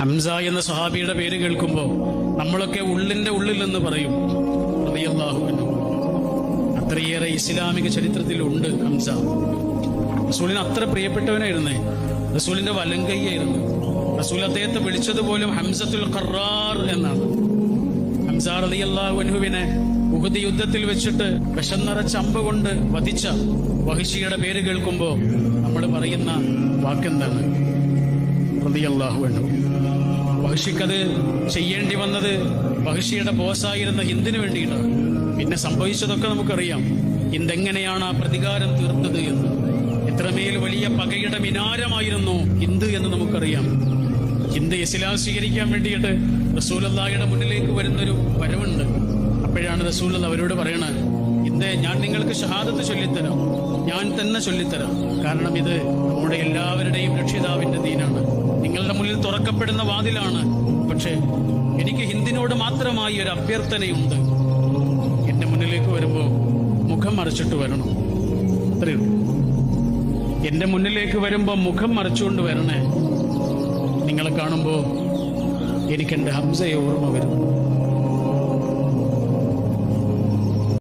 ഹംസ എന്ന സഹാബിയുടെ പേര് കേൾക്കുമ്പോൾ നമ്മളൊക്കെ ഉള്ളിന്റെ ഉള്ളിൽ നിന്ന് പറയും റളിയല്ലാഹു അൻഹു. അത്രയേറെ ഇസ്ലാമിക ചരിത്രത്തിലുണ്ട് ഹംസ. റസൂലിന് അത്ര പ്രിയപ്പെട്ടവനായിരുന്നേ. റസൂലിന്റെ വലങ്കയ്യായിരുന്നു. റസൂൽ അദ്ദേഹത്തെ വിളിച്ചതുപോലും ഹംസത്തുൽ ഖറാർ എന്നാണ്. ഹംസ റളിയല്ലാഹു അൻഹുവിനെ ഉഹദ് യുദ്ധത്തിൽ വെച്ചിട്ട് വിഷന്നറച്ച അമ്പ് കൊണ്ട് വധിച്ച വഹിഷിയുടെ പേര് കേൾക്കുമ്പോ നമ്മൾ പറയുന്ന വാക്കെന്താണ്? റളിയല്ലാഹു അൻഹു. വഹിഷിക്കത് ചെയ്യേണ്ടി വന്നത് വഹിഷിയുടെ ബോസായിരുന്ന ഹിന്ദിന് വേണ്ടിയിട്ടാണ്. പിന്നെ സംഭവിച്ചതൊക്കെ നമുക്കറിയാം. ഹിന്ദെങ്ങനെയാണ് ആ പ്രതികാരം തീർത്തത് എന്ന്. എത്രമേൽ വലിയ പകയുടെ മിനാരമായിരുന്നു ഹിന്ദ് എന്ന് നമുക്കറിയാം. ഹിന്ദ് ഇസ്ലാം സ്വീകരിക്കാൻ വേണ്ടിയിട്ട് റസൂലുള്ളാഹിയുടെ മുന്നിലേക്ക് വരുന്നൊരു വരവുണ്ട്. അപ്പോഴാണ് റസൂലുള്ളാഹി അവരോട് പറയണത്, ഹിന്ദേ, ഞാൻ നിങ്ങൾക്ക് ഷഹാദത്ത് ചൊല്ലിത്തരാം, ഞാൻ തന്നെ ചൊല്ലിത്തരാം. കാരണം ഇത് നമ്മുടെ എല്ലാവരുടെയും രക്ഷിതാവിന്റെ ദീനാണ്, നിങ്ങളുടെ മുന്നിൽ തുറക്കപ്പെടുന്ന വാതിലാണ്. പക്ഷേ എനിക്ക് ഹിന്ദിനോട് മാത്രമായി ഒരു അഭ്യർത്ഥനയുണ്ട്. എന്റെ മുന്നിലേക്ക് വരുമ്പോൾ മുഖം മറച്ചിട്ട് വരണം. അത്രയേ ഉള്ളൂ. എന്റെ മുന്നിലേക്ക് വരുമ്പോൾ മുഖം മറച്ചുകൊണ്ട് വരണേ. നിങ്ങളെ കാണുമ്പോൾ എനിക്ക് എന്റെ ഹംസയെ ഓർമ്മ വരുന്നു.